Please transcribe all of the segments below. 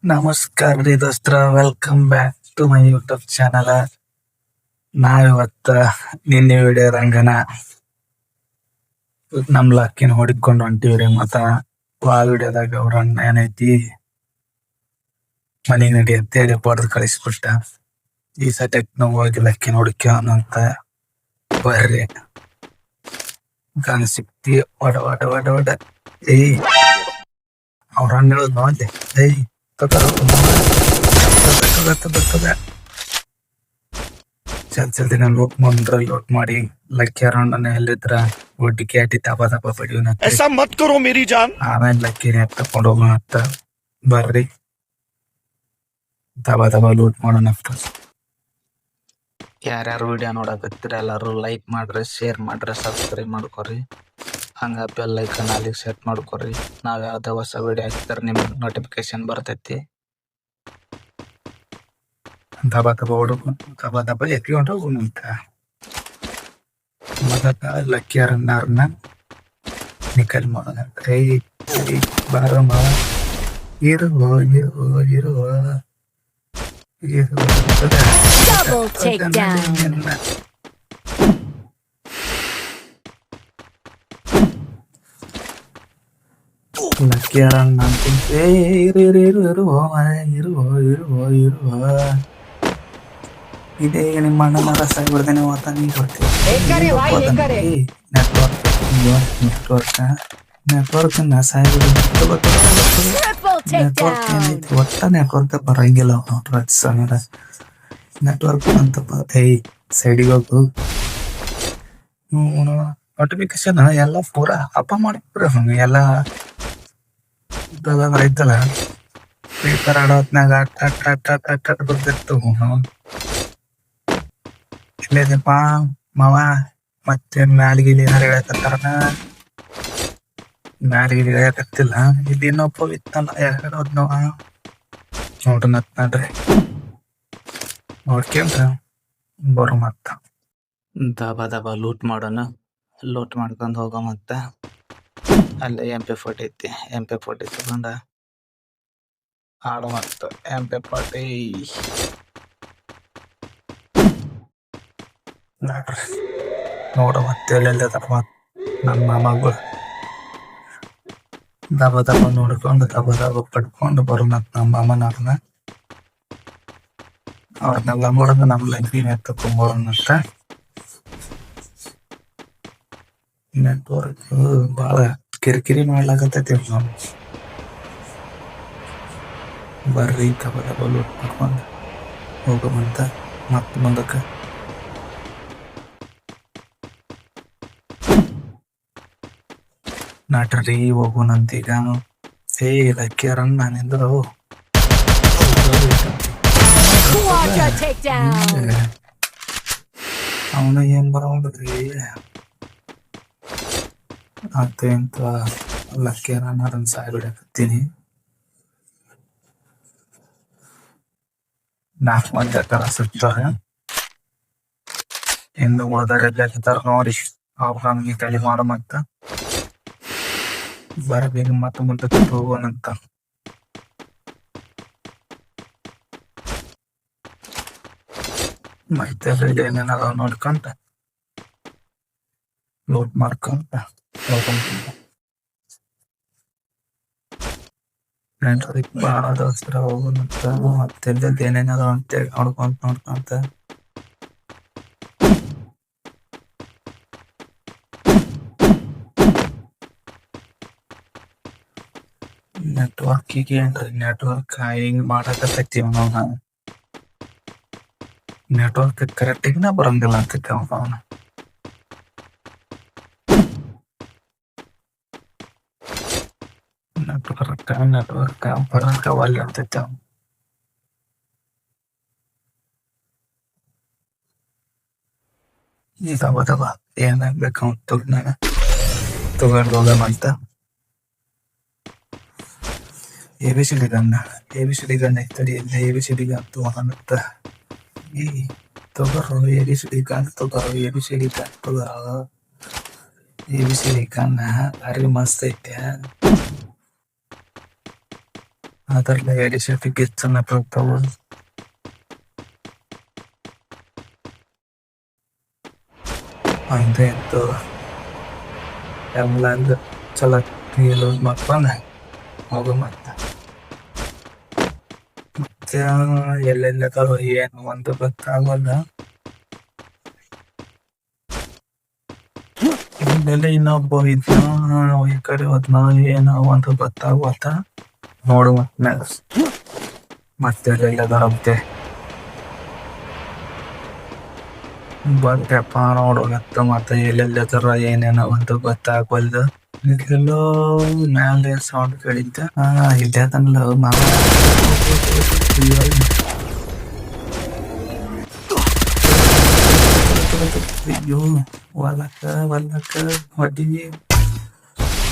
ನಮಸ್ಕಾರ ರೀ ದೋಸ್ತ್ರ, welcome back to my YouTube channel. ನಾವಿವತ್ತ ನಿನ್ನೆ ವಿಡಿಯೋದಂಗನ ನಮ್ ಲಕ್ಕಿನ ಹೊಡಿಕೊಂಡು ಹೊಂಟಿವ್ರಿ. ಮತ್ತ ಆ ವಿಡಿಯೋದಾಗ ಅವ್ರ ಅಣ್ಣ ಏನೈತಿ ಮನಿ ನಡಿ ಅಂತೇಳಿ ಬಡ್ದು ಕಳಿಸ್ಬಿಟ್ಟ. ಈ ಸದ್ಯಕ್ ನಾವು ಹೋಗಿ ಲಕ್ಕಿನ ಹುಡುಕ್ಯವನಂತ ಬರ್ರಿ. ಗನ್ ಸಿಕ್ತಿ ಒಡ ಒಡ ಒಡ ಒಡ. ಏಯ್ ಅವ್ರ ಅಣ್ಣ ಹೇಳುದ್ ನೋಡ್ಲಿ. ಏಯ್ ಜಲ್ದಿ ನಾನು ಲೋಟ್ ಮಾಡಿ ಲಕ್ಕಿ ಅರೌಂಡ್ ಎಲ್ಲಿದ್ರ ಒಟ್ಟಿಗೆ ಅಟಿ ತಪ ತಪ ಪಡಿಯೋಣ. ಆಮೇಲೆ ಲಕ್ಕಿನ ತಕೊಂಡು ಹೋಗೋಣ ಅಂತ ಬರ್ರಿ. ತಬ ಲೂಟ್ ಮಾಡೋಣ. ಯಾರ್ಯಾರು ವಿಡಿಯೋ ನೋಡಕತ್ತೀರ ಎಲ್ಲಾರು ಲೈಕ್ ಮಾಡ್ರಿ, ಶೇರ್ ಮಾಡ್ರಿ, ಸಬ್ಸ್ಕ್ರೈಬ್ ಮಾಡ್ಕೊರಿ. ಹಂಗ ಬೆಲ್ ಐಕನ್ ಅಲ್ಲಿಗೆ ಸೆಟ್ ಮಾಡ್ಕೊರಿ. ನಾವ್ ಯಾವ್ದೇ ಹೊಸ ವಿಡಿಯೋ ಹಾಕಿದ್ರೆ ನಿಮ್ಗೆ ನೋಟಿಫಿಕೇಶನ್ ಬರ್ತೈತಿ. ದಬ ದಬ ಎತ್ಕೊಂಡು ಹೋಗುಣಂತ. ಮೊದಲ ಲಕ್ಕಿ ಅರಣ್ಣಾರನ್ನ ನಿಕಲ್ ಮಾಡೋಣ. ಬಾರ ಮಾವ ಇರುವ Double takedown. ಲಕ್ಕಿ ಅರಣ್ಣ ಅಂತ ಇದೇ ನಿಮ್ಮ ಅಣ್ಣನ ರಸ ಬಿಡ್ದೇನೆ ಓದ್ತಾ ನೀರು ಬರ್ತೀವಿ. ನೆಟ್ವರ್ಕ್ ನೆಟ್ವರ್ಕ್ ಏನೈತಿ ಒಟ್ಟ ನೆಟ್ವರ್ಕ್ ಬರಂಗಿಲ್ಲ. ನೆಟ್ವರ್ಕ್ ಅಂತಪ್ಪ. ಸೈಡಿಗೆ ಹೋಗು. ನೋಟಿಫಿಕೇಶನ್ ಎಲ್ಲ ಪೂರಾ ಅಪ್ಪ ಮಾಡಿಬಿಡ್ರಿ. ಎಲ್ಲ ಐತಲ್ಲ ಫ್ರೀ ಫೈರ್ ಆಡೋತ್ನಾಗ ಅಟ್ ಬರ್ತಿತ್ತು. ಇಲ್ಲೇದಪ್ಪ ಮಾವ ಮತ್ತೆ ಮ್ಯಾಲಿಗಿಲಿ ಏನಾರು ಹೇಳಕತ್ತಾರನ. ಮ್ಯಾಲಿಗಿಲಿ ಹೇಳಕತ್ತಿಲ್ಲ. ಇಲ್ಲಿ ಇನ್ನೊಬ್ಬ ಇತ್ತಲ್ಲ ಹೇಳೋದ್ ನಾವ ನೋಡ್ರಿ ನೋಡ್ಕೊಂತ ಬರೋ. ಮತ್ತ ದಬ ಲೂಟ್ ಮಾಡೋಣ. ಲೂಟ್ ಮಾಡ್ಕೊಂಡು ಹೋಗೋ. ಮತ್ತ ಅಲ್ಲೇ MP40 ಐತಿ. MP40 ತಗೊಂಡ ಆಡೋ. ಮತ್ತ MP40 ನೋಡ. ಮತ್ತೆ ಎಲ್ಲೆಲ್ಲದಪ್ಪ ನನ್ನ ಮಾಮಗಳು. ದಬ ನೋಡ್ಕೊಂಡು ದಬ ಪಡ್ಕೊಂಡು ಬರೋ. ಮತ್ ನಮ್ಮ ಮಾಮನವ್ರನ್ನ ಅವ್ರನ್ನೆಲ್ಲ ನೋಡೋದು ನಮ್ಮ ಲೈಫಿನ ತಕೊಂಬೋಣಂತ. ನೆಟ್ವರ್ಕ್ ಭಾಳ ಕಿರಿಕಿರಿ ಮಾಡ್ಲಾಕತ್ತೈತಿ. ನಾವು ಬರ್ರಿ ದಬ ಲೂಟ್ ಮಾಡ್ಕೊಂಡು ಹೋಗಮಂತ. ಮತ್ ಮುಂದಕ್ಕೆ ನಾಟ್ರಿ ಹೋಗೋಣಂತೀಗ. ಲಕ್ಕಿ ಅರಣ್ಣ ನಾನಿಂದ Quadra takedown. ಅವನ ಏನ್ ಬರೋದ್ರಿ ಅಂತ ಲಕ್ಕಿ ಅರಣ್ಣ ಸಾಯ್ ಬಿಡಕತ್ತೀನಿ. 4 ಮಂದಿ ತರ ಸಿಗ್ತಾರೆ. ಇನ್ನು ಉಳ್ದಾರ ನೋಡಿ ಅವ್ರ ನಮ್ಗೆ ಕಲಿ ಮಾಡೋ. ಮತ್ತ ಬರಬೇಕು ಮತ್ತೆ ಮುಂದಕ್ಕೆ ಹೋಗೋಣಂತ. ಮತ್ತೆ ಏನೇನಾರ ನೋಡ್ಕೊಂತ ಲೋಟ್ ಮಾಡ್ಕೊಂತ ಹೋಗ್ಕೊಂತ. ಭಾಳ ದೋಸ್ತರ ಹೋಗೋಣಂತ. ಮತ್ತೆ ಏನೇನಾರ ಅಂತೇಳಿ ನೋಡ್ಕೊಂತ ನೆಟ್ವರ್ಕಿಗೆ ಏನ್ರಿ ನೆಟ್ವರ್ಕ್ ಹಿಂಗ್ ಮಾಡಕತ್ತೈತಿ. ಅವನ ನೆಟ್ವರ್ಕ್ ಕರೆಕ್ಟಿಗಿನ ಬರಂಗಿಲ್ಲ ಅಂತೈತಿ. ಅವನ ನೆಟ್ವರ್ಕ್ ಬರಂಗವಲ್ಲ ಅಂತೈತಿ. ಅವ್ನು ದಬ ಏನಾಗ್ಬೇಕು ಅವ್ನು ತಗೊಂಡು ಹೋಗಮಂತ. ABCD ಗನ್ ಐತಡಿ. ABCD ಗನ್ ತಗೋಣಂತ. ತಗೋರು ABCD ಗನ್ ತಗೋರು. ABCD ಗನ್ ತಗೋರು. ABCD ಗನ್ ಭಾರಿ ಮಸ್ತ್ ಐತೆ. ಅದರಲ್ಲೇ ಎಡಿ ಶರ್ಟ್ ಗಿಚ್ಚನ್ನ ಬರ್ತಾವ. ಅಂದೆ ಇತ್ತು ಎಲ್ಲ ಚಲೋ ಲೂಸ್ ಮಾಡ್ಕೊಂಡ ಹೋಗು ಮತ್ತೆ ಎಲ್ಲೆಲ್ಲದಾರು ಏನು ಒಂದು ಗೊತ್ತಾಗಲ್ಲ. ಇಲ್ಲೆಲ್ಲ ಇನ್ನೊಬ್ಬ ಇದ್ನ ಈ ಕಡೆ ಹೋದ್ನ ಏನೋ ಒಂದು ಗೊತ್ತಾಗತ್ತ. ನೋಡು ಮತ್ತೆ ಎಲ್ಲೆಲ್ಲದಾರಂತೆ ಬಂದ್ರಪ್ಪ ನೋಡೋಗತ್ತ. ಮತ್ತೆ ಎಲ್ಲೆಲ್ಲದಾರ ಏನೇನೋ ಒಂದು ಗೊತ್ತಾಗವಲ್ದು. ಇಲ್ಲೆಲ್ಲೋ ಮ್ಯಾಲೆ ಸೌಂಡ್ ಕೇಳಿದ್ದ. ಇಲ್ಲೇ ಅದನ್ನಲ್ಲ ಮಾವ. ಅಯ್ಯೋ ಹೊಲಕ್ಕ ಹೊಡಿ.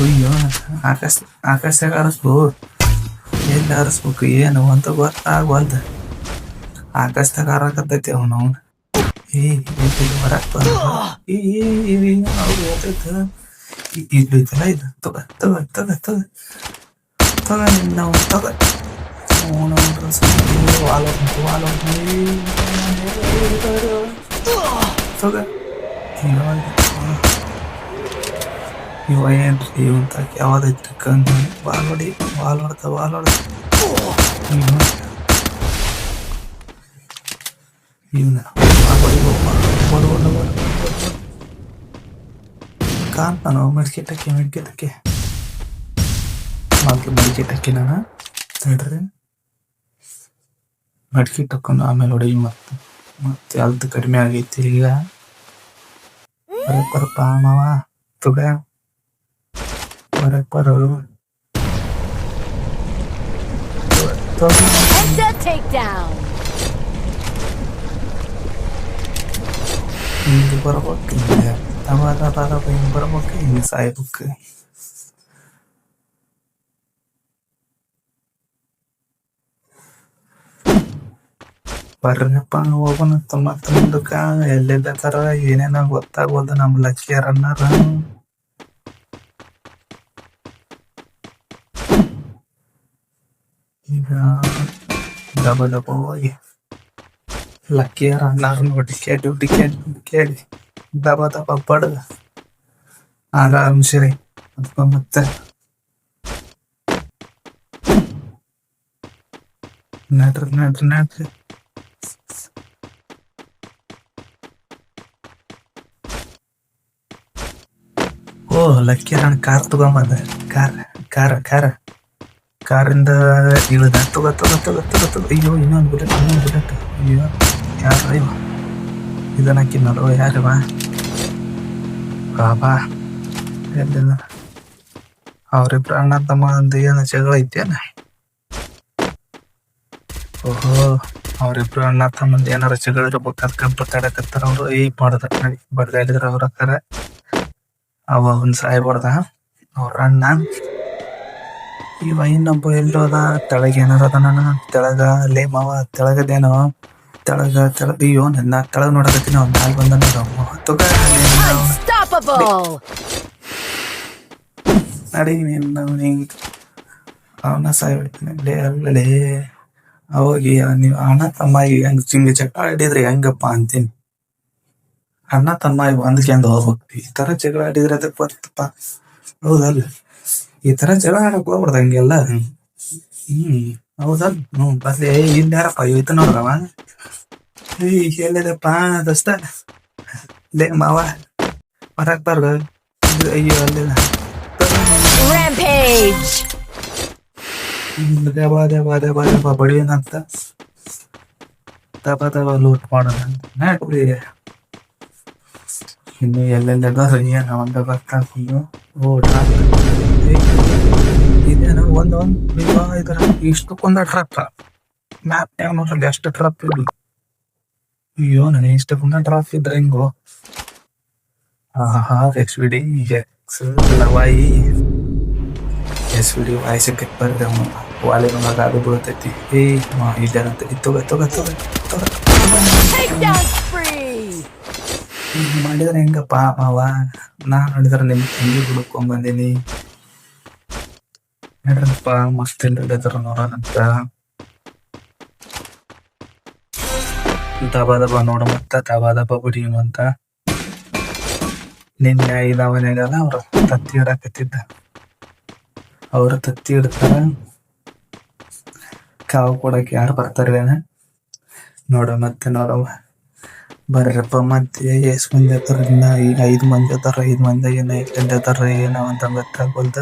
ಅಯ್ಯೋ ಆಕಾಶದಾಗ ಹಾರಿಸ್ಬೇಕು. ಎಲ್ಲಿ ಹಾರಿಸ್ಬೇಕು ಏನು ಅಂತ ಗೊತ್ತಾಗವಲ್ದು. ಆಕಾಶದಾಗ ಹಾರಾಕತ್ತೈತಿ ಅವನು. ಹೊರಕ್ ಬಂದ ಇಲ್ಲೈತಲ್ಲ ಇದು ತಗ ತಗ ತಗ ತಗ ತಗ ನಾವು ತಗ ತಗ ಇವ ಏನ್ರಿ ಇವಂತ ಯಾವ್ದೈತಿ ಕಂಡು ಬಾಲ್ ಹೊಡಿ ಬಾಲ್ ಹೊಡ್ದ ಇವನ ಕಾಣ್ತಾನೋ ಮೆಡ್ಕೆಟಕ್ಕೆ ಮೊದ್ಲು ಮೆಡ್ಕೆಟಕ್ಕೆ ನಾನು ಹೇಳ್ರಿ ಮಡ್ಕಿ ತಕೊಂಡು ಆಮೇಲೆ ಹೊಡಿ. ಮತ್ತೆ ಅಲ್ದು ಕಡಿಮೆ ಆಗೈತಿ ಈಗ. ಬರಪ್ಪ ಮಾವ ತುಗ ಬರೋ Headset takedown. ಹಿಂಗೆ ಬರ್ಬೇಕು. ಹಿಂಗೆ ಹಿಂಗೆ ಬರ್ಬೇಕು. ಹಿಂಗೆ ಸಾಯ್ಬೇಕು. ಬರ್ರಪ್ಪ ಹೋಗೋಣಂತ ಮತ್ತೆ ಮುಂದಕ್ಕ. ಎಲ್ಲೆಲ್ಲ ತರ ಏನೇನೋ ಗೊತ್ತಾಗೋದು ನಮ್ಮ ಲಕ್ಷ್ಯರನ್ನಾರ. ಈಗ ದಬ ಹೋಗಿ ಲಕ್ಕಿಯರ ಅಣ್ಣಾರನ್ನ ಹುಡುಕಿ ದಬ ಬಡದ ಆರಾಮ್ಸಿರಿ ಅದ್ಕ ಮತ್ತೆ ನಡ್ರಿ ಓ ಲಕ್ಕಿಯರ ಕಾರ್ ತಗೊಂಬಂದ. ಕಾರಿಂದ ಇಳಿದ. ತಗ ಅಯ್ಯೋ ಇನ್ನೊಂದು ಬುಲೆಟ್. ಅಯ್ಯೋ ಯಾರ ಇವ ಇದನ್ನ ಹಾಕಿನೋ ಯಾರವ ಬಾಬಾ. ಎಲ್ಲಿದ ಅವ್ರಿಬ್ರು ಅಣ್ಣ ತಮ್ಮ ಒಂದು ಏನು ಜಗಳ ಐತೇನ? ಓಹೋ ಅವ್ರಿಬ್ರು ಅಣ್ಣ ತಮ್ಮಂದು ಏನಾರ ಜಗಳ ಇರ್ಬೇಕು. ಅದಕ್ಕೆ ಬತ್ತಾಡಕತ್ತಾರ ಅವ್ರು. ಮಾಡ್ದ ನಡಿ ಬಡ್ದಾಡಿದ್ರ ಅವ್ರ ಹತ್ತಾರ. ಅವ ಒಂದ್ ಸಾಯ್ಬಾರ್ದ ಅವ್ರ ಅಣ್ಣ. ಇವ ಇನ್ನೊಬ್ಬ ಎಲ್ಲೋದ ತೆಳಗ ಏನಾರ ಅದ. ನಾನು ತೆಳಗ ಲೇ ಮಾವ ತೆಳಗದೇನೋ ತೆಳಗ ಅಯ್ಯೋ ನನ್ನ ತೆಳಗ ನೋಡಕತ್ತೀನಿ. ಅವ್ನ ಮ್ಯಾಲ ಬಂದ ನಡಿ ಅವನ ಸಾಯ್ಬಿಡ್ತೀನಿ. ಲೇ ಅಲ್ಲೇ ಅವಾಗಿ ನೀವು ಅಣ್ಣ ತಮ್ಮ ಹೆಂಗ್ ಹಿಂಗ ಜಗಳ ಆಡಿದ್ರಿ ಹೆಂಗಪ್ಪ ಅಂತೀನಿ. ಅಣ್ಣ ತಮ್ಮ ಹೊಂದ್ಕೊಂಡು ಹೋಗ್ಬೇಕು. ಈ ತರ ಜಗಳ ಆಡಿದ್ರೆ ಅದಕ್ಕೆ ಬರ್ತಪ್ಪ. ಹೌದಲ್ಲ ಈ ತರ ಜಗಳ ಆಡಕ್ ಹೋಗ್ಬಾರ್ದು ಹಂಗೆಲ್ಲ. ಹೌದಲ್ಲ ಬರ್ಲಿ. ಇಲ್ಲಿ ಯಾರಪ್ಪ ಇವತ್ತು ನೋಡ್ರವ. ಹೇಳಿದಪ್ಪ ದೋಸ್ತ ಲೇ ಮಾವ ಬರಕ್ ಬಾರ್ದು. ಅಯ್ಯೋ ಅಲ್ಲಿಲ್ಲ ದೇವ ಬಡಿಯನಂತ ದಬ ಲೂಟ್ ಮಾಡೋಣ. ಇನ್ನು ಎಲ್ಲೆಲ್ಲದ ಏನ ಒಂದ ಗೊತ್ತಾಗ್ತಿದ್ದು. ಇದೇನ ಒಂದ್ ಇದ್ರ ಇಷ್ಟಕ್ಕೊಂದ ಟ್ರಪ್ ಮ್ಯಾಪ್ ನೋಡ್ರಲ್ಲಿ ಎಷ್ಟು ಟ್ರಪ್ ಇದ್ದು. ಅಯ್ಯೋ ನನಗೆ ಇಷ್ಟಕ್ಕೊಂದ ಟ್ರಪ್ ಇದ್ರೆ ಹೆಂಗೋ. SVD ವಾಯ್ಸ್ ಬರ್ದೆ ವಾಲೆ ನಮಗೆ ಅದು ಬೀಳ್ತೈತಿ. ಇದೇನಂತ ಮಾಡಿದ್ರೆ ಹೆಂಗಪ್ಪ ಮಾವ. ನಾ ನೋಡಿದ್ರೆ ನಿಮ್ ತಂಗಿ ಹುಡುಕೊಂಡ್ ಬಂದೀನಿ. ನಡ್ರಪ್ಪ ಮಸ್ತ್ ಹಿಡಿದ್ರು ನೋಡೋಣಂತ. ದಬ ದಬ ನೋಡ ಮತ್ತ ದಬ ದಬ ಬಡಿಯುವಂತ. ನಿನ್ನೆ ಐದವನೆಗಲ್ಲ ಅವ್ರ ತತ್ತಿ ಇಡಕತ್ತಿದ್ದ. ಅವ್ರ ತತ್ತಿ ಇಡ್ತಾರ, ಕಾವು ಕೊಡಕ್ಕೆ ಯಾರು ಬರ್ತಾರೇನ ನೋಡ. ಮತ್ತೆ ನೋಡವ ಬರ್ರಪ್ಪ ಮತ್ತೆ ಎಷ್ಟ್ ಮಂದಿ ಅದಾರ ಇನ್ನ. ಈಗ 5 ಮಂದಿ ಅದಾರ. 5 ಮಂದಿ ಏನ ಎಲ್ಲೆಲ್ಲಿ ಅದಾರ ಏನೋ ಅಂತ ಗೊತ್ತಾಗಲ್ದ.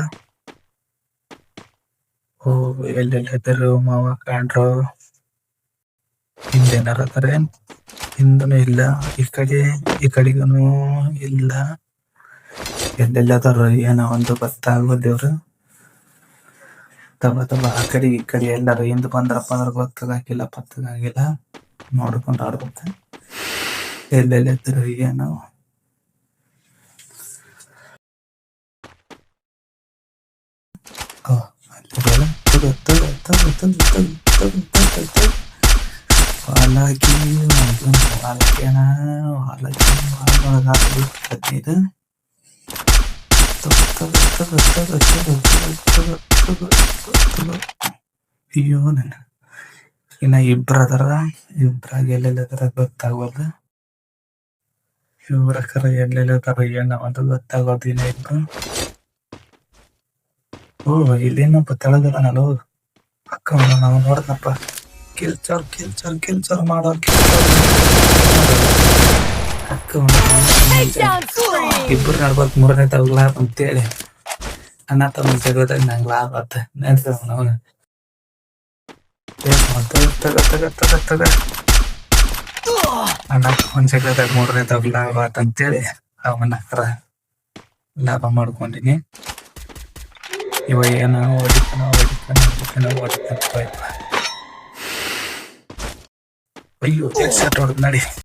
ಓ ಎಲ್ಲೆಲ್ಲಿ ಅದಾರ ಮಾವ ಕಾಣ್ರು. ಹಿಂದೇನಾರ ಅದಾರ ಏನ್? ಹಿಂದನು ಇಲ್ಲ, ಈ ಕಡೆಗನು ಇಲ್ಲ. ಎಲ್ಲೆಲ್ಲಿ ಅದಾರ ಏನೋ ಒಂದು ಗೊತ್ತಾಗೋದೇವ್ರು. ತಬ ತಬ ಆ ಕಡೆ ಈ ಕಡೆ ಎಲ್ಲಾರು ಹಿಂದ್ ಬಂದ್ರಪ್ಪ ಅಂದ್ರೆ ಗೊತ್ತಾಗಿಲ್ಲ, ಪತ್ತಾಗಿಲ್ಲ. ನೋಡ್ಕೊಂಡು ಆಡ್ಬೇಕ ಎಲ್ಲೆಲ್ಲಿ ಅದಾರ ಏನೋ. ಅಯ್ಯೋ ನನ್ನ ಇನ್ನ ಇಬ್ರ ಅದಾರ. ಇಬ್ರಾಗ ಎಲ್ಲೆಲ್ಲ ಅದಾರ ಗೊತ್ತಾಗೋದು. ಇವ್ರ ಕರ ಎಲ್ಲೆಲ್ಲ ಅದಾರ ಏನೋ ಅದು ಗೊತ್ತಾಗೋದು. ಇನ್ನ ಇಬ್ರು. ಓ ಇಲ್ಲೇನಪ್ಪ ತೆಳಗದಾನಲ್ಲ ಅಕ್ಕ ನಾವು ನೋಡದ್ನಪ್ಪ. ಕೆಲ್ಚಾರ್ ಮಾಡೋ ಅಕ್ಕ Takedown spree. ಇಬ್ರು ನಡ್ಬಾರ್ದು. 3ನೇ ತಗಲ ಅಂತೇಳಿ ಅಣ್ಣ ತಮ್ಮ ಜಗದಾಗ ನಂಗೆ ಲಾಭ ಆತ. ನಡ್ಸವ ಅವನ ತಗ ಅಣ್ಣ ಒಂದ್ ಜಗದಾಗ 3ನೇ ತಗಲ ಲಾಭ ಆತ ಅಂತೇಳಿ ಅವನ ಲಾಭ ಮಾಡ್ಕೊಂಡಿನಿ. ಇವ ಏನೋ ಹೊಡಿತಾನ ಅಯ್ಯೋ ಹೊಡೆದ್ ನಡಿ.